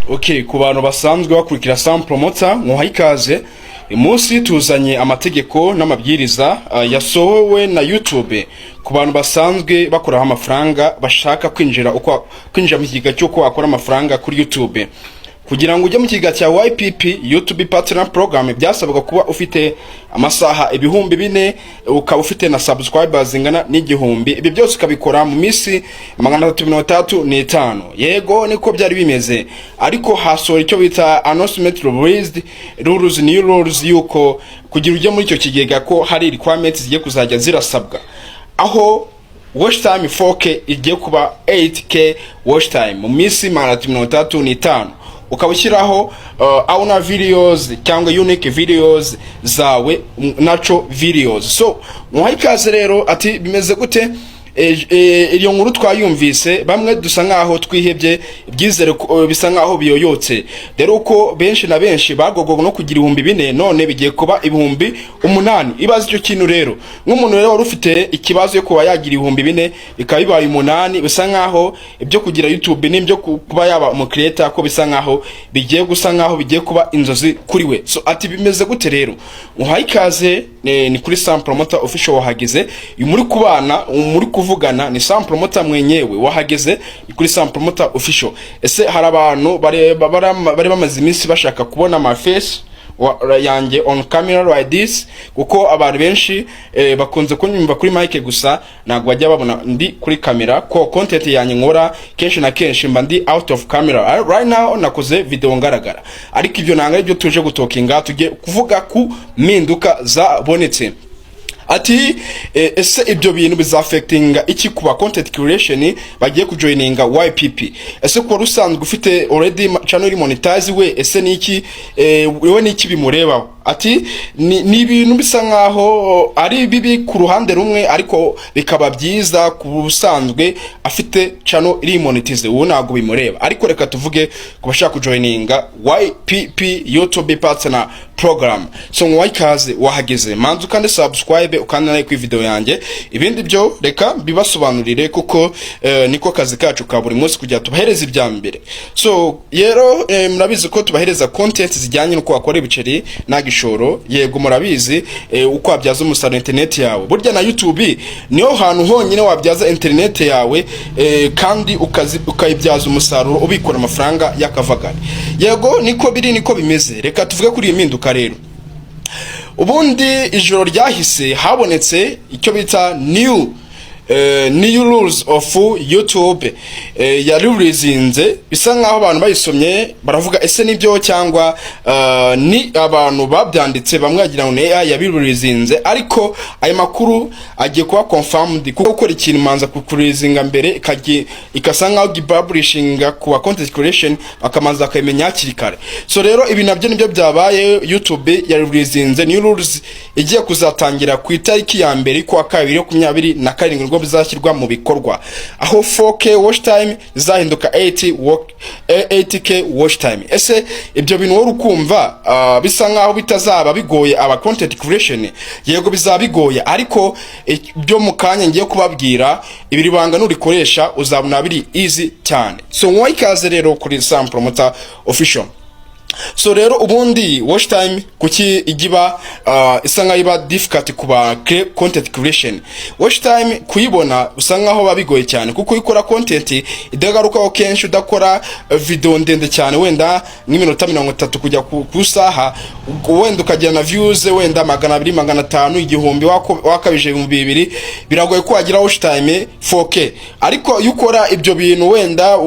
Okay, ku bantu basanzwe bakurikira Sam Promoter muhaye ikaze. Umunsi tuzanye amategeko n'amabwiriza yasohowe na YouTube ku bantu basanzwe bakoraho amafaranga bashaka kwinjira mu kiga cyo wakora amafaranga kuri YouTube. Kugira ngo ujye mu kiga cya YPP YouTube Partner Program byasabwa kuba ufite amasaha ibihumbi 4 ukaba ufite na subscribers ingana n'igihumbi. Ibi byose ukabikora mu minsi 335. Yego niko byari bimeze, ariko hasora icyo bita announcement released rules, new rules yuko kugira ujye muri icyo kigega ko hari requirements zigiye kuzajya zirasabwa, aho watch time 4K igiye kuba 8K watch time mu minsi 335. ukabushyiraho auna videos cyangwa unique videos zawe, nacho videos. So muhaye ikaze rero ati bimeze gute? Iyo nkuru twayumvise bamwe dusa nkaho twihebye, byizere bisa nkaho biyoyotse. Rero uko benshi na benshi bagogogo no kugira 4,000 none bigiye kuba 8,000. Ibaze icyo kintu rero, nk'umuntu rero wari ufite ikibazo yo kuba yagira 4,000 bikaba bibaye 8, bisa nkaho ibyo kugira YouTube n'ibyo kuba yaba umu creator ko bisa nkaho bigiye gusa nkaho bigiye kuba inzozi kuri we. So ati bimeze gute rero? Muhaye ikaze, ni kuri Sam Promoter Official wahageze. Muri kubana muri kuvugana ni Sam Promoter mwenyewe wahageze kuri Sam Promoter Official. Ese hari abantu bari bamaze iminsi bashaka kubona my face yanjye on camera like this, kuko abantu benshi bakunze kunyumva kuri mic gusa ntabwo bajya babona ndi kuri kamera, ko content yanjye nkora kenshi na kenshi mba ndi out of camera. Right now nakoze video ngaragara, ariko ibyo nanga ibyo tuje gutokinga, tujye kuvuga ku minduka zabonetse. Ati ese ibyo bintu bizaffectinga iki kuba content creation bagiye kujoininga YPP? Ese ko rusanzwe ufite already channel monetize we, ese niki wewe niki bimureba? Ati ni ibintu bisa nkaho ari bibi ku ruhande rumwe, ariko bikaba byiza ku busanzwe afite channel iri monetize, uwo ntago bimureba. Ariko reka tuvuge ku bashaka kujoininga YPP YouTube Partner Program. So mwayikaze wahageze, manzu kandi subscribe ukanda like video yanjye. Ibindi byo reka bibasobanurire, kuko niko kazi kacu ka buri munsi kujya tubahereza ibya mbere. So yero murabizi ko tubahereza content zijyanye no akora ibiceri na gishoro. Yego murabizi uko wabyaza umusaruro internet yawe. Burya na YouTube niyo hantu honyine wabyaza internet yawe kandi ukayibyaza umusaruro ubikora amafaranga yakavagari. Yego niko biri, niko bimeze. Reka tuvuge kuri iyi minduka rero. Ubundi ijoro ryahise habonetse icyo bita new rules of YouTube yarurizinze. Bisa nkaho abantu bayisomye baravuga ese nibyo cyangwa ni abantu babyanditse bamwe agira ngo AI yabirurizinze, ariko ayo makuru agiye kuba confirmed, kuko ukora ikintu manza kukurizinga mbere ikasa nkaho gipublishinga ku content creation bakamanza akayimenya hakiri kare. So rero ibi nabyo nibyo byabaye. YouTube yarurizinze new rules igiye kuzatangira ku itariki ya mbere kwa 2027 ngo bizashyirwa mu bikorwa, aho 4K watch time zahinduka 8K watch time. Ese ibyo bintu wari ukumva bisa nkaho bitazaba bigoye aba content creation? Yego bizaba bigoye, ariko byo mukanya ngiye kubabwira ibiri banga nurikoresha uzabona biri easy cyane. So mwayikaze rero kuri Sam Promoter Official. So rero ubundi watch time kuki igiba isanga iba difficult kuba content creation? Watch time kuyibona usanga aho babigoye cyane, kuko ikora content idagaruka kenshi, udakora video ndende cyane, wenda nk'iminota 30 kujya ku saha, wenda ukajya na views wenda 200 500 igihumbi wakabije 2,000, biragoye ko wagira watch time 4K. Ariko yukora ibyo bintu wenda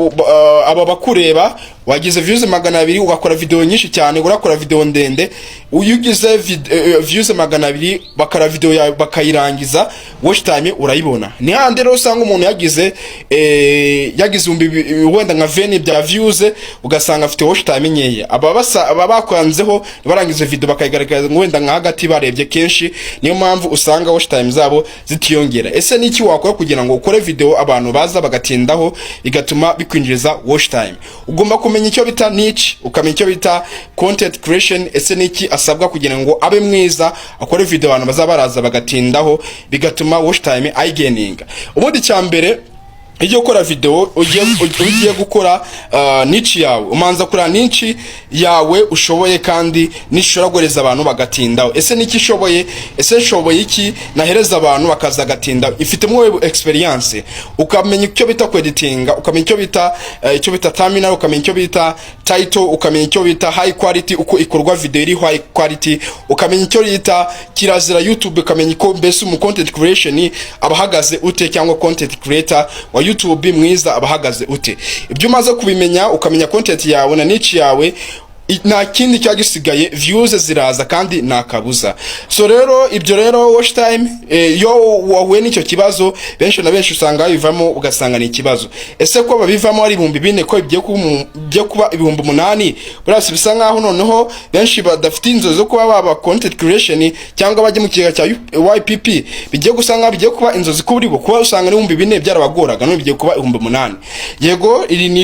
aba bakureba wagize views 200 ugakora video nyinshi cyane, urakora video ndende, uyugize views 200 bakara video ya bakayirangiza, watch time urayibona. Ni hande rero usanga umuntu yagize wenda nka 20 bya views ugasanga afite watch time nyeye. Aba bakwanzeho barangize video bakayigaragaza wenda nka hagati barebye kenshi, niyo mpamvu usanga watch time zabo zitiyongera. Ese niki wakora kugira ngo ukore video abantu baza bagatindaho igatuma bikwinjiriza watch time? Ugomba kumenya icyo bita niche, ukamenya icyo bita content creation. Ese niki asabwa kugira ngo abe mwiza akore video abantu bazabaraza bagatindaho bigatuma watch time ayigeninga? Ubundi cyambere iyo ukora video ugiye gukora niche yawe, umanza kura niche yawe ushoboye kandi nishobora guhereza abantu bagatindaho. Ese niki shoboye, ese shoboye iki nahereza abantu bakaza gatindaho, ifitemo experience, ukamenya icyo bita editinga, ukamenya icyo bita terminal, ukamenya icyo bita title, ukamenya icyo bita high quality, uko ikorwa video iri high quality, ukamenya icyo bita kirazira YouTube, ukamenya ko mbese mu content creation abahagaze ute, cyangwa content creator wa YouTube mwiza abahagaze ute. Ibyo umaze kubimenya ukamenya content yawe na niche yawe, nta kindi cyagisigaye, views ziraza kandi nakabuza. So rero ibyo rero watch time yo wahuye n'icyo kibazo, benshi na benshi usanga bivamo ugasanga ni ikibazo. Ese ko babivamo ari 4,000 ko bigiye kuba 8,000, burasi bisa nkaho noneho benshi badafite inzozi zo kuba baba content creation cyangwa bajye mu kiga cya YPP, bigiye gusanga bigiye kuba inzozi kuri bo, kuba usanga ni 4,000 byarabagoraga, no bigiye kuba 8,000. Yego iri ni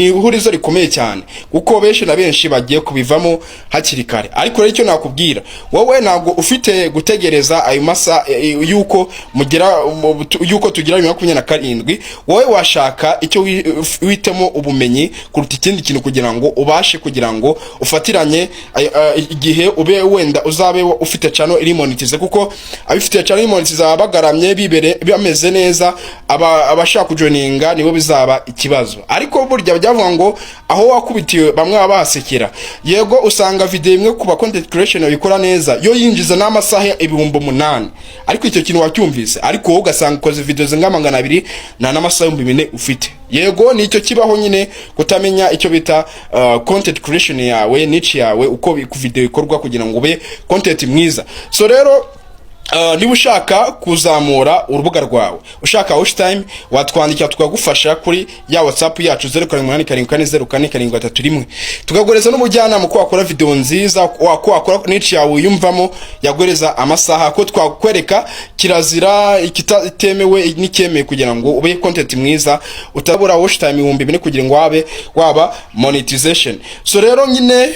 ihurizo rikomeye cyane kuko benshi na benshi bagiye kubivamo hakiri kare. Ariko rero icyo nakubwira, wowe ntabwo ufite gutegereza ayo masa yuko tugira 27, wowe washaka icyo witemo ubumenyi kuruta ikindi kintu kugira ngo ubashe kugira ngo ufatiranye igihe ube wenda uzabe ufite channel iri monetize, kuko abifite channel monetize abagaramye bibere bameze neza, abashaka kujoininga nibo bizaba ikibazo. Ariko burya byavuga ngo aho wakubitiwe bamwe babasekera. Yego usanga video imwe kuba content creation bikora neza yo yinjiza n'amasaha 8,000, ariko icyo kintu wacyumvise, ariko wowe ugasanga ukoze video zingana 200 na n'amasaha 4,000 ufite. Yego nicyo kibaho nyine, kutamenya icyo bita content creation yawe, niche yawe, uko video ikorwa kugira ngo ube content mwiza. So rero niba ushaka kuzamura urubuga rwawe, ushaka watch time, watwandikira tukagufasha kuri ya WhatsApp yacu 0884044331, tukagoreza n'umujyanama ko wakora video nziza, ko wakora niche yawe yumvamo, yagoreza amasaha, ko twakwereka kirazira ikitemewe n'ikemeye kugira ngo ube content mwiza, utabura watch time 2,000 kugira ngo waba monetization. So rero nyine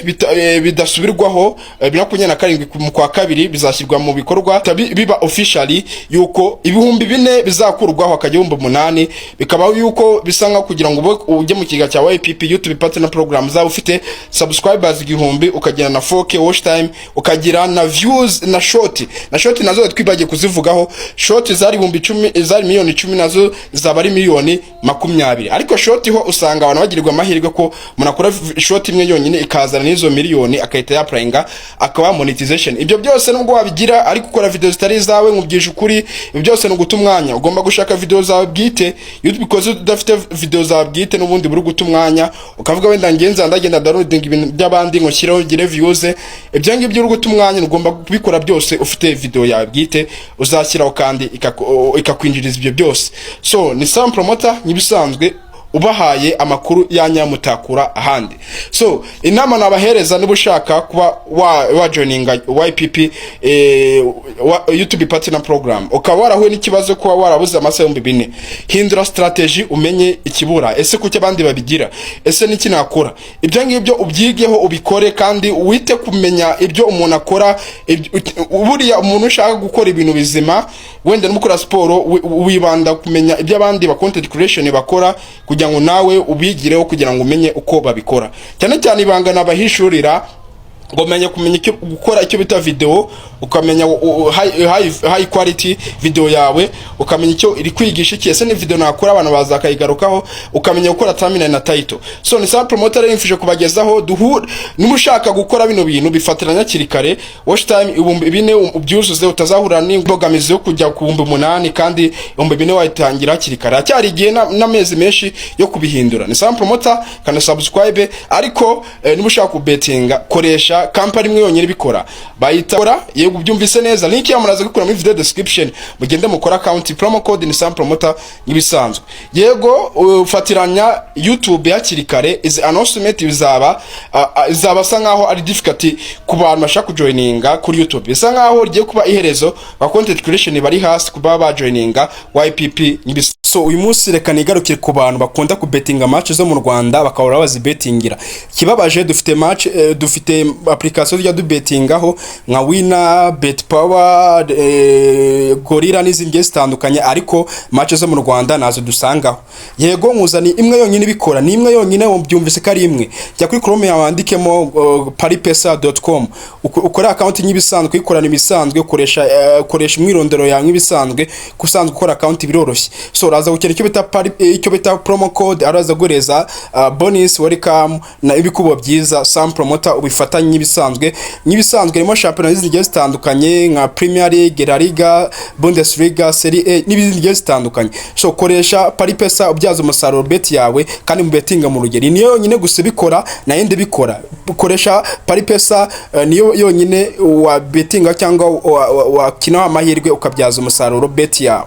bidasubirwaho 2027 mu kwa kabiri bizashyirwa mu bikorwa biba officially yuko 4,000 bizakurwaho akajya 8,000, bikaba yuko bisanga kugira ngo ujye mu kiga cya YPP YouTube partner program zabo ufite subscribers 1,000, ukagira na 4K watch time, ukagira na views na short nazo twibagiye kuzivugaho. Short zari 10,000 zari 10,000 nazo zaba ari 20,000, ariko short ho usanga abantu bagirirwa amahirwe ko munakora short imwe yonyine ikazana n'izo miliyoni, akahita yaplayinga akaba monetization. Ibyo byose nubwo wabigira, ariko ukora video zitari zawe nkubwisha ukuri, ibyo byose no gutumwanya. Ugomba gushaka video zawe bwite YouTube, because udafite video zawe bwite n'ubundi buri gutumwanya, ukavuga wenda ndagenda downloading ibintu by'abandi ngo shiraho gire views, ibyo ngibyo uri gutumwanya ugomba kubikora byose ufite video yawe bwite uzashyiraho kandi ikakwinjiriza ibyo byose. So ni Sam Promoter nyibisanzwe ubahaye amakuru yanyamutakura ahandi. So inama nabahereza niba ushaka kuba wa joininga YPP YouTube partner program, ukaba warahuye n'ikibazo kuba warabuze amasaha 4,000, hindura strategy, umenye ikibura, ese kuki abandi babigira, ese niki nakora. Ibyo ngibyo ubyigeho ubikore, kandi wite kumenya ibyo umuntu akora. Buriya umuntu ushaka gukora ibintu bizima, wenda n'umukora sport, wibanda kumenya ibyo abandi ba content creation bakora kugira ngo nawe ubigireho, kugira ngo umenye uko babikora. Cyane cyane ibanga nabahishurira kumenya gukora icyo bita video, ukamenya high quality video yawe, ukamenya icyo iri kwigisha iki, ese ni video nakora abantu bazakayigarukaho, ukamenya gukora thumbnail na title. So ni Sam Promoter yimfije kubagezaho nimushaka gukora bino bintu bifatiranya kirikare. Watch time 4,000 ubyuzuze, utazahura n'imbogamizi yo kujya ku 8,000, kandi 4,000 wayitangira kirikare. Cyari igihe n'amezi menshi yo kubihindura. Ni Sam Promoter, kana subscribe. Ariko nimushaka kubetinga, koresha company imwe yonyine bikora, bayita yego byumvise neza. Link yamuraza gukora muri video description, mugende mukora account, promo code ni Sam Promoter n'ibisanzwe. Yego ufatiranya YouTube yakiri kare, is announcement bizaba sa nkaho ari difficult ku bantu bashaka kujoininga kuri YouTube, bisa nkaho rigiye kuba iherezo ba content creation bari hasi kuba ba joininga YPP n'ibisanzwe. So uyu munsi reka nigarukire ku bantu bakunda kubetinga match zo mu Rwanda bakahora bazibetingira. Kibabaje dufite match dufite application ya dubetingaho nka Winner, BetPower, Gorilla n'izindi zitandukanye, ariko match zo mu Rwanda nazo dusangaho. Yego nkuzani imwe yonyine ibikora, ni imwe yonyine byumvise ko ari imwe. Jya kuri Chrome yawe wandikemo paripesa.com, ukora account nyibisanzwe, ikorana ibisanzwe, ukoresha imwirondoro yawe nk'ibisanzwe, kusanzwe ukora account biroroshye. So uraza gukera icyo bita promo code, araza gureza bonus welcome na ibikubo byiza. Sam Promoter ubifatanye nyibisanzwe irimo champion zigiye zitandukanye nka Premier League, La Liga, Bundesliga, Serie A n'ibindi zigiye zitandukanye. So koresha Paripesa ubyaza umusaruro bet yawe kandi mu betinga mu rugero. Niyo yonyine gusa bikora na yindi bikora. Koresha Paripesa, niyo yonyine wa betinga cyangwa wa kina amahirwe ukabyaza umusaruro bet yawe.